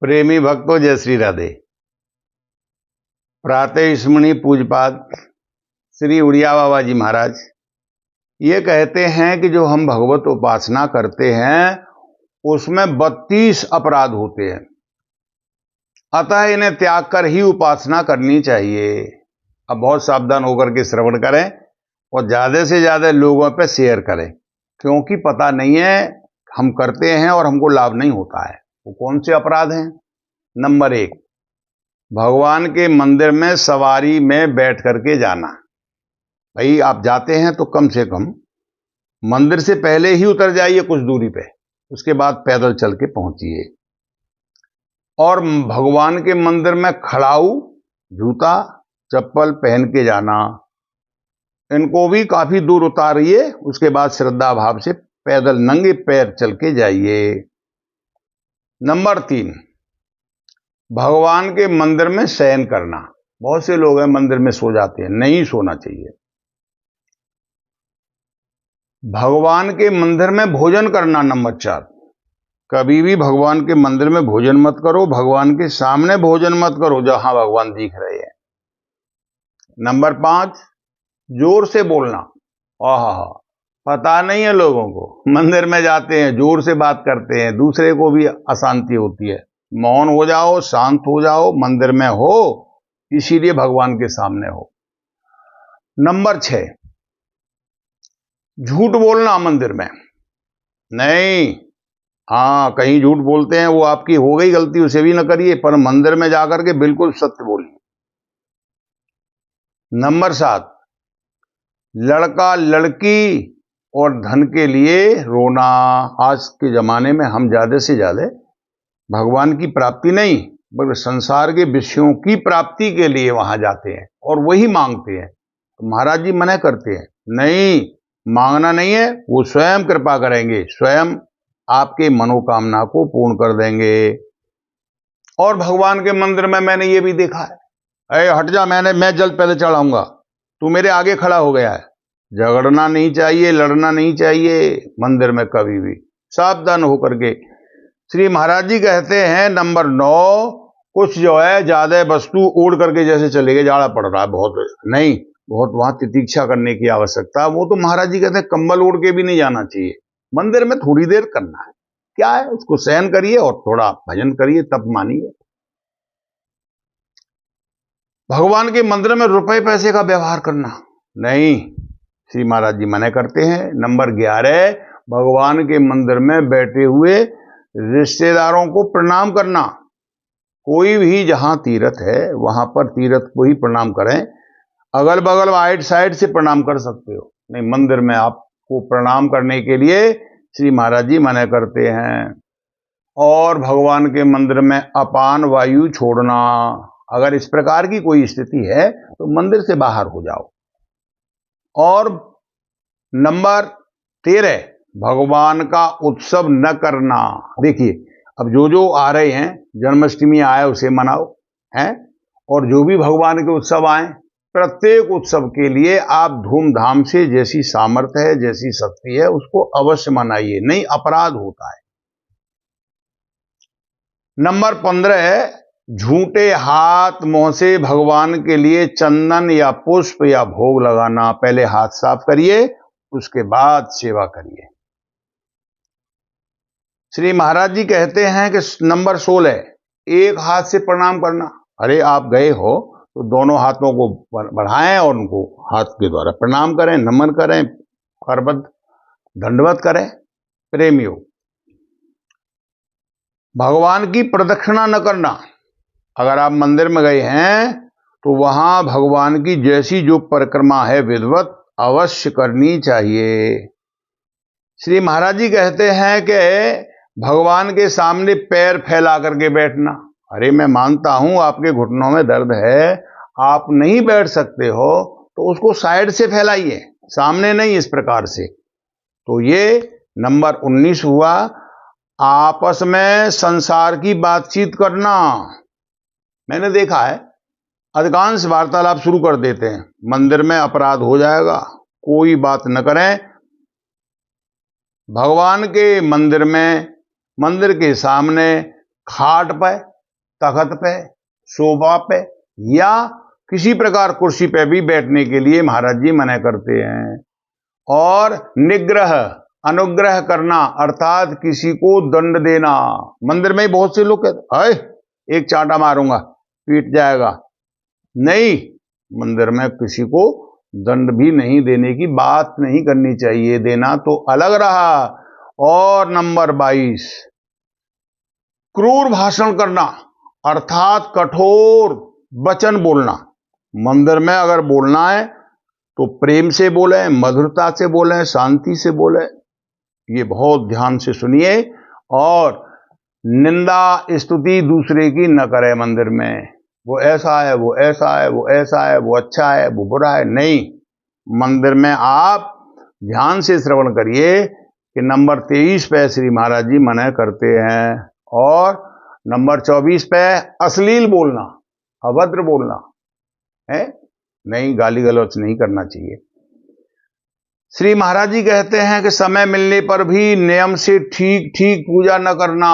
प्रेमी भक्तों, जय श्री राधे। प्रातः स्मरणीय पूज्यपाद श्री उड़िया बाबा जी महाराज ये कहते हैं कि जो हम भगवत उपासना करते हैं उसमें 32 अपराध होते हैं, अतः इन्हें त्याग कर ही उपासना करनी चाहिए। अब बहुत सावधान होकर के श्रवण करें और ज्यादा से ज्यादा लोगों पे शेयर करें, क्योंकि पता नहीं है हम करते हैं और हमको लाभ नहीं होता है। वो कौन से अपराध हैं? नंबर 1, भगवान के मंदिर में सवारी में बैठ करके जाना। भाई आप जाते हैं तो कम से कम मंदिर से पहले ही उतर जाइए कुछ दूरी पे, उसके बाद पैदल चल के पहुंचिए। और भगवान के मंदिर में खड़ाऊ जूता चप्पल पहन के जाना, इनको भी काफी दूर उतारिए, उसके बाद श्रद्धा भाव से पैदल नंगे पैर चल के जाइए। नंबर 3, भगवान के मंदिर में शयन करना। बहुत से लोग हैं मंदिर में सो जाते हैं, नहीं सोना चाहिए। भगवान के मंदिर में भोजन करना। नंबर 4, कभी भी भगवान के मंदिर में भोजन मत करो, भगवान के सामने भोजन मत करो जहां भगवान दिख रहे हैं। नंबर 5, जोर से बोलना। आहा, पता नहीं है लोगों को, मंदिर में जाते हैं जोर से बात करते हैं, दूसरे को भी अशांति होती है। मौन हो जाओ, शांत हो जाओ, मंदिर में हो इसीलिए भगवान के सामने हो। नंबर 6, झूठ बोलना मंदिर में नहीं। हाँ, कहीं झूठ बोलते हैं, वो आपकी हो गई गलती, उसे भी न करिए, पर मंदिर में जाकर के बिल्कुल सत्य बोलिए। नंबर 7, लड़का लड़की और धन के लिए रोना। आज के जमाने में हम ज्यादा से ज्यादा भगवान की प्राप्ति नहीं बल्कि संसार के विषयों की प्राप्ति के लिए वहां जाते हैं और वही मांगते हैं। तो महाराज जी मना करते हैं, नहीं, मांगना नहीं है, वो स्वयं कृपा करेंगे, स्वयं आपके मनोकामना को पूर्ण कर देंगे। और भगवान के मंदिर में मैंने ये भी देखा है, अरे हट जा, मैं जल पहले चढ़ाऊंगा, तू मेरे आगे खड़ा हो गया है। झगड़ना नहीं चाहिए, लड़ना नहीं चाहिए मंदिर में कभी भी, सावधान होकर के। श्री महाराज जी कहते हैं नंबर 9, कुछ जो है ज्यादा वस्तु उड़ करके जैसे चले गए, जाड़ा पड़ रहा है बहुत, नहीं, बहुत वहां तितीक्षा करने की आवश्यकता। वो तो महाराज जी कहते हैं कंबल उड़ के भी नहीं जाना चाहिए, मंदिर में थोड़ी देर करना है, क्या है, उसको सहन करिए और थोड़ा भजन करिए, तब मानिए। भगवान के मंदिर में रुपए पैसे का व्यवहार करना नहीं, श्री महाराज जी मना करते हैं। नंबर 11, भगवान के मंदिर में बैठे हुए रिश्तेदारों को प्रणाम करना। कोई भी जहां तीर्थ है वहां पर तीर्थ को ही प्रणाम करें, अगल बगल आइट साइड से प्रणाम कर सकते हो, नहीं मंदिर में आपको प्रणाम करने के लिए श्री महाराज जी मना करते हैं। और भगवान के मंदिर में अपान वायु छोड़ना। अगर इस प्रकार की कोई स्थिति है तो मंदिर से बाहर हो जाओ। और नंबर 13, भगवान का उत्सव न करना। देखिए, अब जो आ रहे हैं, जन्माष्टमी आए उसे मनाओ हैं, और जो भी भगवान के उत्सव आए, प्रत्येक उत्सव के लिए आप धूमधाम से, जैसी सामर्थ्य है, जैसी शक्ति है, उसको अवश्य मनाइए, नहीं अपराध होता है। नंबर 15, झूठे हाथ मुंह से भगवान के लिए चंदन या पुष्प या भोग लगाना। पहले हाथ साफ करिए, उसके बाद सेवा करिए। श्री महाराज जी कहते हैं कि नंबर 16, एक हाथ से प्रणाम करना। अरे आप गए हो तो दोनों हाथों को बढ़ाएं और उनको हाथ के द्वारा प्रणाम करें, नमन करें, करबद्ध दंडवत करें। प्रेमियों, भगवान की प्रदक्षिणा न करना। अगर आप मंदिर में गए हैं तो वहां भगवान की जैसी जो परिक्रमा है विधिवत अवश्य करनी चाहिए। श्री महाराज जी कहते हैं कि भगवान के सामने पैर फैला करके बैठना। अरे मैं मानता हूं आपके घुटनों में दर्द है, आप नहीं बैठ सकते हो तो उसको साइड से फैलाइए, सामने नहीं, इस प्रकार से। तो ये नंबर 19 हुआ। आपस में संसार की बातचीत करना। मैंने देखा है अधिकांश वार्तालाप शुरू कर देते हैं, मंदिर में अपराध हो जाएगा, कोई बात न करें। भगवान के मंदिर में, मंदिर के सामने खाट पे, तख्त पे, सोफा पे या किसी प्रकार कुर्सी पे भी बैठने के लिए महाराज जी मना करते हैं। और निग्रह, अनुग्रह करना अर्थात किसी को दंड देना। मंदिर में ही बहुत से लोग कहते हैं एक चांटा मारूंगा पीट जाएगा, नहीं, मंदिर में किसी को दंड भी नहीं देने की बात नहीं करनी चाहिए, देना तो अलग रहा। और नंबर 22, क्रूर भाषण करना अर्थात कठोर वचन बोलना। मंदिर में अगर बोलना है तो प्रेम से बोले, मधुरता से बोले, शांति से बोले, ये बहुत ध्यान से सुनिए। और निंदा स्तुति दूसरे की न करे मंदिर में, वो ऐसा है, वो ऐसा है, वो ऐसा है, वो अच्छा है, वो बुरा है, नहीं। मंदिर में आप ध्यान से श्रवण करिए कि नंबर 23 पे श्री महाराज जी मना करते हैं। और नंबर 24 पे अश्लील बोलना, अभद्र बोलना है, नहीं, गाली गलौज नहीं करना चाहिए। श्री महाराज जी कहते हैं कि समय मिलने पर भी नियम से ठीक ठीक पूजा न करना।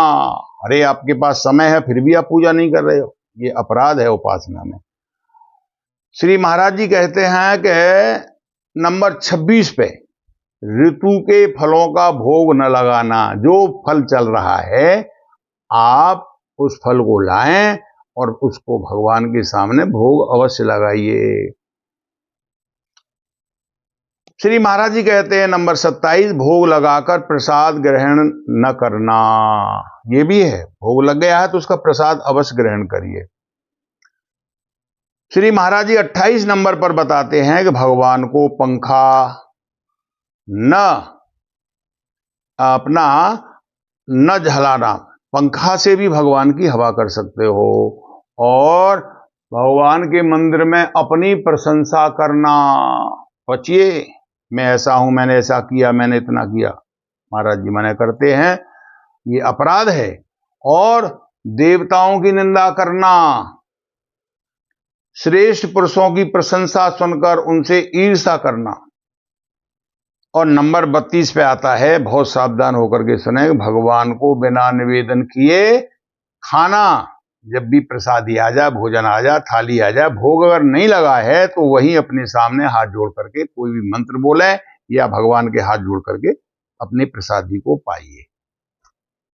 अरे आपके पास समय है फिर भी आप पूजा नहीं कर रहे हो, ये अपराध है उपासना में। श्री महाराज जी कहते हैं कि नंबर 26 पे ऋतु के फलों का भोग न लगाना। जो फल चल रहा है आप उस फल को लाएं और उसको भगवान के सामने भोग अवश्य लगाइए। श्री महाराज जी कहते हैं नंबर 27, भोग लगाकर प्रसाद ग्रहण न करना। ये भी है, भोग लग गया है तो उसका प्रसाद अवश्य ग्रहण करिए। श्री महाराज जी 28 नंबर पर बताते हैं कि भगवान को पंखा न अपना न झलाना, पंखा से भी भगवान की हवा कर सकते हो। और भगवान के मंदिर में अपनी प्रशंसा करना, बचिए, मैं ऐसा हूं, मैंने ऐसा किया, मैंने इतना किया, महाराज जी मना करते हैं, ये अपराध है। और देवताओं की निंदा करना, श्रेष्ठ पुरुषों की प्रशंसा सुनकर उनसे ईर्ष्या करना। और नंबर 32 पे आता है, बहुत सावधान होकर के सुने, भगवान को बिना निवेदन किए खाना। जब भी प्रसादी आ जाए, भोजन आ जाए, थाली आ जाए, भोग अगर नहीं लगा है तो वहीं अपने सामने हाथ जोड़ करके कोई भी मंत्र बोले या भगवान के हाथ जोड़ करके अपनी प्रसादी को पाइए।